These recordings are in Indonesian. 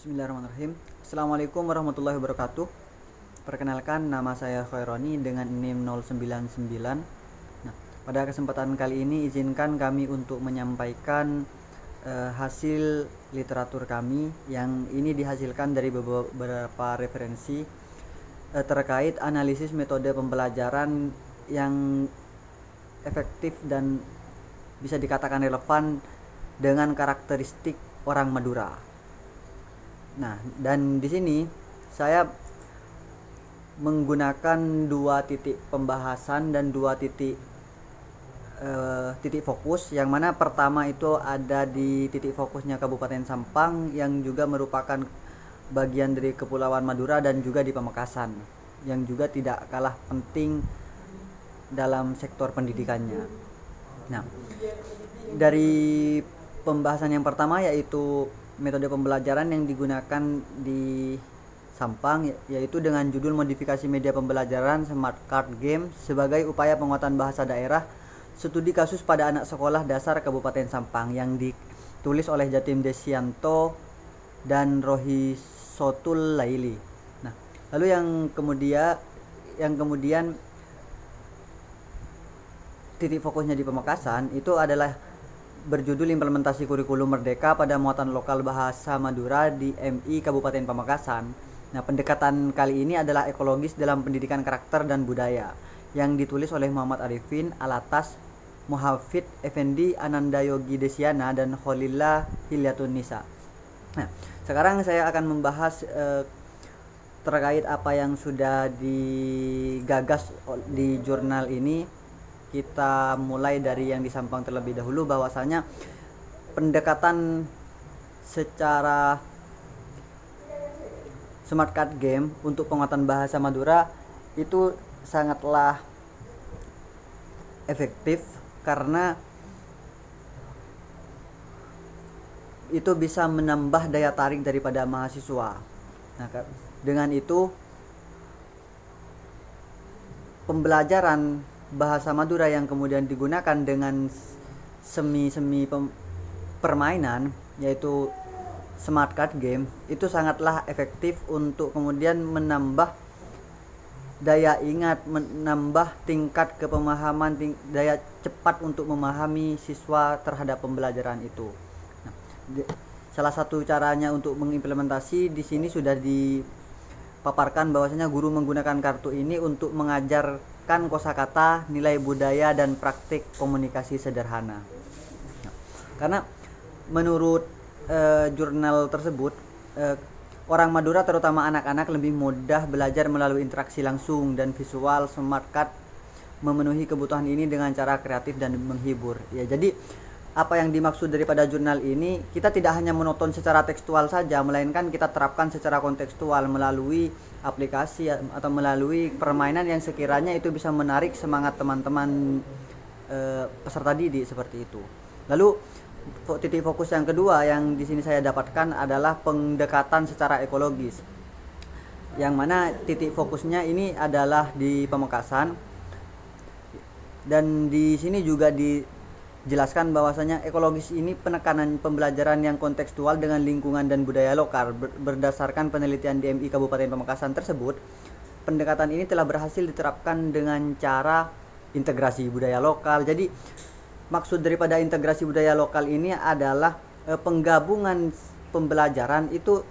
Bismillahirrahmanirrahim. Assalamualaikum warahmatullahi wabarakatuh. Perkenalkan, nama saya Khaironi dengan NIM 099. Nah, pada kesempatan kali ini izinkan kami untuk menyampaikan hasil literatur kami yang ini dihasilkan dari beberapa referensi terkait analisis metode pembelajaran yang efektif dan bisa dikatakan relevan dengan karakteristik orang Madura. Nah, dan di sini saya menggunakan dua titik pembahasan dan dua titik fokus, yang mana pertama itu ada di titik fokusnya Kabupaten Sampang yang juga merupakan bagian dari Kepulauan Madura dan juga di Pamekasan yang juga tidak kalah penting dalam sektor pendidikannya. Nah, dari pembahasan yang pertama yaitu metode pembelajaran yang digunakan di Sampang, yaitu dengan judul modifikasi media pembelajaran Smart Card Game sebagai upaya penguatan bahasa daerah, studi kasus pada anak sekolah dasar Kabupaten Sampang, yang ditulis oleh Jatim Desianto dan Rohi Sotul Laili. Nah, lalu yang kemudian titik fokusnya di Pamekasan itu adalah berjudul implementasi kurikulum merdeka pada muatan lokal bahasa Madura di MI Kabupaten Pamekasan. Nah, pendekatan kali ini adalah ekologis dalam pendidikan karakter dan budaya yang ditulis oleh Muhammad Arifin Alatas, Muhafid Effendi Anandayogi Desiana, dan Kholillah Hilyatun Nisa. Nah, sekarang saya akan membahas terkait apa yang sudah digagas di jurnal ini. Kita mulai dari yang di Sampang terlebih dahulu, bahwasanya pendekatan secara Smart Card Game untuk penguatan bahasa Madura itu sangatlah efektif karena itu bisa menambah daya tarik daripada mahasiswa. Nah, dengan itu pembelajaran bahasa Madura yang kemudian digunakan dengan semi permainan, yaitu Smart Card Game, itu sangatlah efektif untuk kemudian menambah daya ingat, menambah tingkat kepemahaman, daya cepat untuk memahami siswa terhadap pembelajaran itu. Nah, salah satu caranya untuk mengimplementasi di sini sudah dipaparkan bahwasanya guru menggunakan kartu ini untuk mengajarkan kosakata, nilai budaya, dan praktik komunikasi sederhana. Karena menurut jurnal tersebut, orang Madura terutama anak-anak lebih mudah belajar melalui interaksi langsung dan visual. Smart Card memenuhi kebutuhan ini dengan cara kreatif dan menghibur. Ya, jadi apa yang dimaksud daripada jurnal ini, kita tidak hanya menonton secara tekstual saja, melainkan kita terapkan secara kontekstual melalui aplikasi atau melalui permainan yang sekiranya itu bisa menarik semangat teman-teman peserta didik seperti itu. Lalu titik fokus yang kedua yang di sini saya dapatkan adalah pendekatan secara ekologis, yang mana titik fokusnya ini adalah di Pamekasan, dan di sini juga dijelaskan bahwasanya ekologis ini penekanan pembelajaran yang kontekstual dengan lingkungan dan budaya lokal. Berdasarkan penelitian DMI Kabupaten Pamekasan tersebut, pendekatan ini telah berhasil diterapkan dengan cara integrasi budaya lokal. Jadi maksud daripada integrasi budaya lokal ini adalah penggabungan pembelajaran itu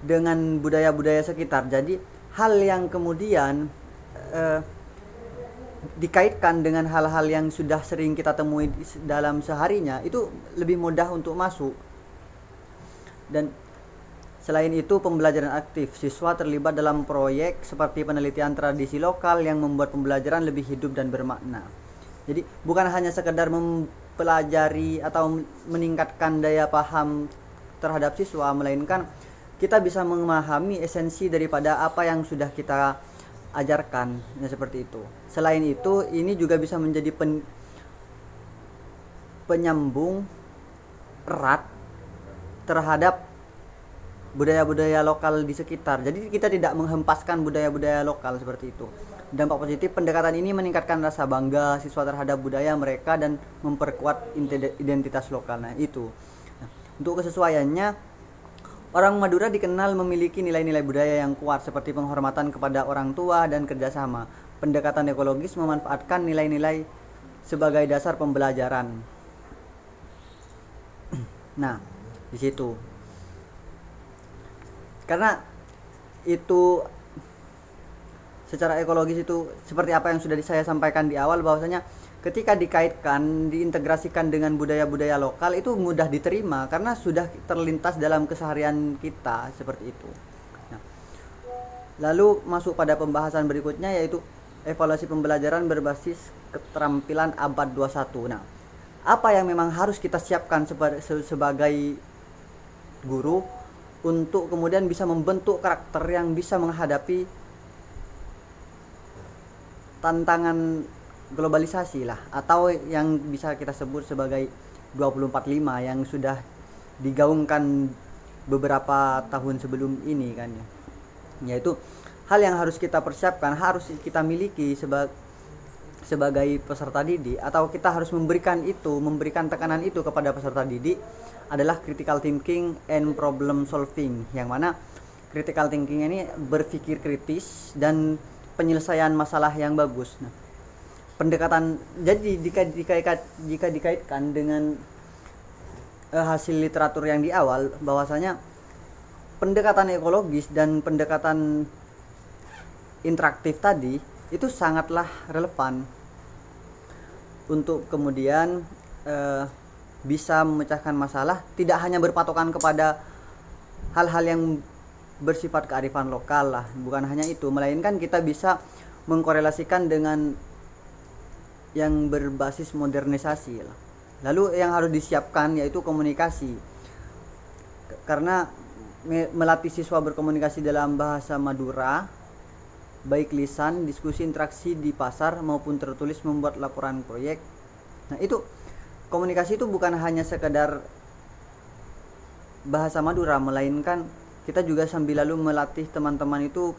dengan budaya-budaya sekitar. Jadi hal yang kemudian dikaitkan dengan hal-hal yang sudah sering kita temui dalam seharinya itu lebih mudah untuk masuk. Dan selain itu, pembelajaran aktif, siswa terlibat dalam proyek seperti penelitian tradisi lokal yang membuat pembelajaran lebih hidup dan bermakna. Jadi bukan hanya sekedar mempelajari atau meningkatkan daya paham terhadap siswa, melainkan kita bisa memahami esensi daripada apa yang sudah kita ajarkan, ya, seperti itu. Selain itu, ini juga bisa menjadi penyambung erat terhadap budaya-budaya lokal di sekitar. Jadi kita tidak menghempaskan budaya-budaya lokal seperti itu. Dampak positif pendekatan ini meningkatkan rasa bangga siswa terhadap budaya mereka dan memperkuat identitas lokal. Nah, itu. Nah, untuk kesesuaiannya, Orang Madura dikenal memiliki nilai-nilai budaya yang kuat seperti penghormatan kepada orang tua dan kerjasama. Pendekatan ekologis memanfaatkan nilai-nilai sebagai dasar pembelajaran. Nah, di situ. Karena itu secara ekologis itu seperti apa yang sudah saya sampaikan di awal, bahwasanya ketika dikaitkan, diintegrasikan dengan budaya-budaya lokal itu mudah diterima karena sudah terlintas dalam keseharian kita seperti itu. Nah, lalu masuk pada pembahasan berikutnya, yaitu evaluasi pembelajaran berbasis keterampilan abad 21. Nah, apa yang memang harus kita siapkan sebagai guru untuk kemudian bisa membentuk karakter yang bisa menghadapi tantangan globalisasi lah, atau yang bisa kita sebut sebagai 2045 yang sudah digaungkan beberapa tahun sebelum ini kan ya. Yaitu hal yang harus kita persiapkan, harus kita miliki sebagai peserta didik, atau kita harus memberikan tekanan itu kepada peserta didik adalah critical thinking and problem solving, yang mana critical thinking ini berpikir kritis dan penyelesaian masalah yang bagus. Nah, pendekatan, jadi jika dikaitkan dengan hasil literatur yang di awal, bahwasanya pendekatan ekologis dan pendekatan interaktif tadi itu sangatlah relevan untuk kemudian bisa memecahkan masalah, tidak hanya berpatokan kepada hal-hal yang bersifat kearifan lokal lah, bukan hanya itu, melainkan kita bisa mengkorelasikan dengan yang berbasis modernisasi lah. Lalu yang harus disiapkan yaitu komunikasi, karena melatih siswa berkomunikasi dalam bahasa Madura, baik lisan, diskusi, interaksi di pasar maupun tertulis, membuat laporan proyek. Nah, itu komunikasi itu bukan hanya sekedar bahasa Madura, melainkan kita juga sambil lalu melatih teman-teman itu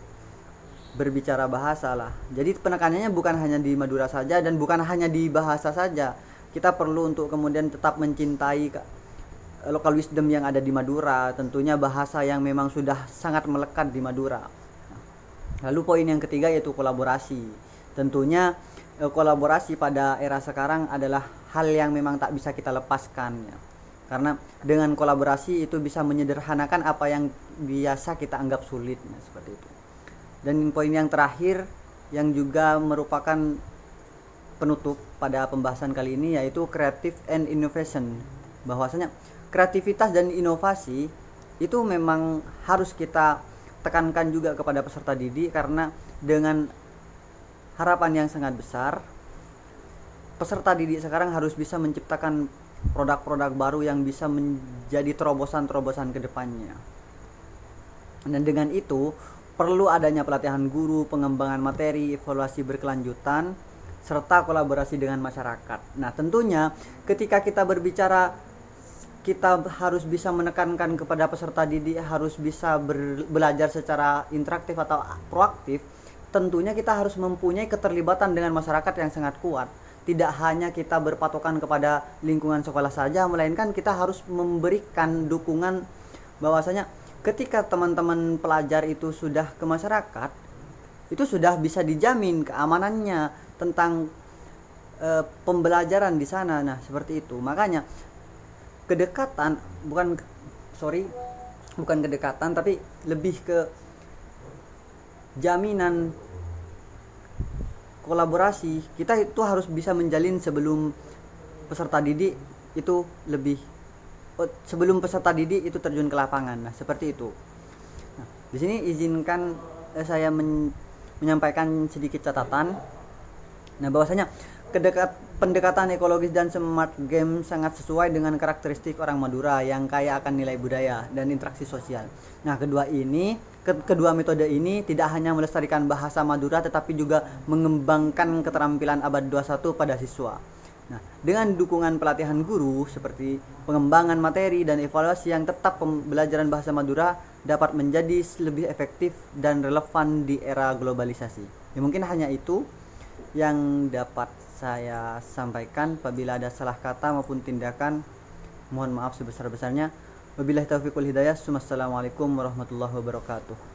berbicara bahasa lah. Jadi penekanannya bukan hanya di Madura saja dan bukan hanya di bahasa saja. Kita perlu untuk kemudian tetap mencintai local wisdom yang ada di Madura, tentunya bahasa yang memang sudah sangat melekat di Madura. Lalu poin yang ketiga yaitu kolaborasi. Tentunya kolaborasi pada era sekarang adalah hal yang memang tak bisa kita lepaskan ya. Karena dengan kolaborasi itu bisa menyederhanakan apa yang biasa kita anggap sulit, nah, seperti itu. Dan poin yang terakhir yang juga merupakan penutup pada pembahasan kali ini yaitu creative and innovation. Bahwasanya kreativitas dan inovasi itu memang harus kita tekankan juga kepada peserta didik, karena dengan harapan yang sangat besar peserta didik sekarang harus bisa menciptakan produk-produk baru yang bisa menjadi terobosan-terobosan ke depannya. Dan dengan itu perlu adanya pelatihan guru, pengembangan materi, evaluasi berkelanjutan, serta kolaborasi dengan masyarakat. Nah, tentunya ketika kita berbicara, kita harus bisa menekankan kepada peserta didik harus bisa belajar secara interaktif atau proaktif. Tentunya kita harus mempunyai keterlibatan dengan masyarakat yang sangat kuat. Tidak hanya kita berpatokan kepada lingkungan sekolah saja, melainkan kita harus memberikan dukungan bahwasanya ketika teman-teman pelajar itu sudah ke masyarakat, itu sudah bisa dijamin keamanannya tentang pembelajaran di sana. Nah, seperti itu. Makanya kedekatan bukan kedekatan, tapi lebih ke jaminan kolaborasi. Kita itu harus bisa menjalin sebelum peserta didik itu sebelum peserta didik itu terjun ke lapangan. Nah, seperti itu. Nah, di sini izinkan saya menyampaikan sedikit catatan. Nah, bahwasanya pendekatan ekologis dan smart game sangat sesuai dengan karakteristik orang Madura yang kaya akan nilai budaya dan interaksi sosial. Nah, kedua metode ini tidak hanya melestarikan bahasa Madura tetapi juga mengembangkan keterampilan abad 21 pada siswa. Nah, dengan dukungan pelatihan guru seperti pengembangan materi dan evaluasi yang tetap, pembelajaran bahasa Madura dapat menjadi lebih efektif dan relevan di era globalisasi. Ya, mungkin hanya itu yang dapat saya sampaikan. Apabila ada salah kata maupun tindakan, mohon maaf sebesar-besarnya. Wabillahi taufiq wal hidayah. Wassalamualaikum warahmatullahi wabarakatuh.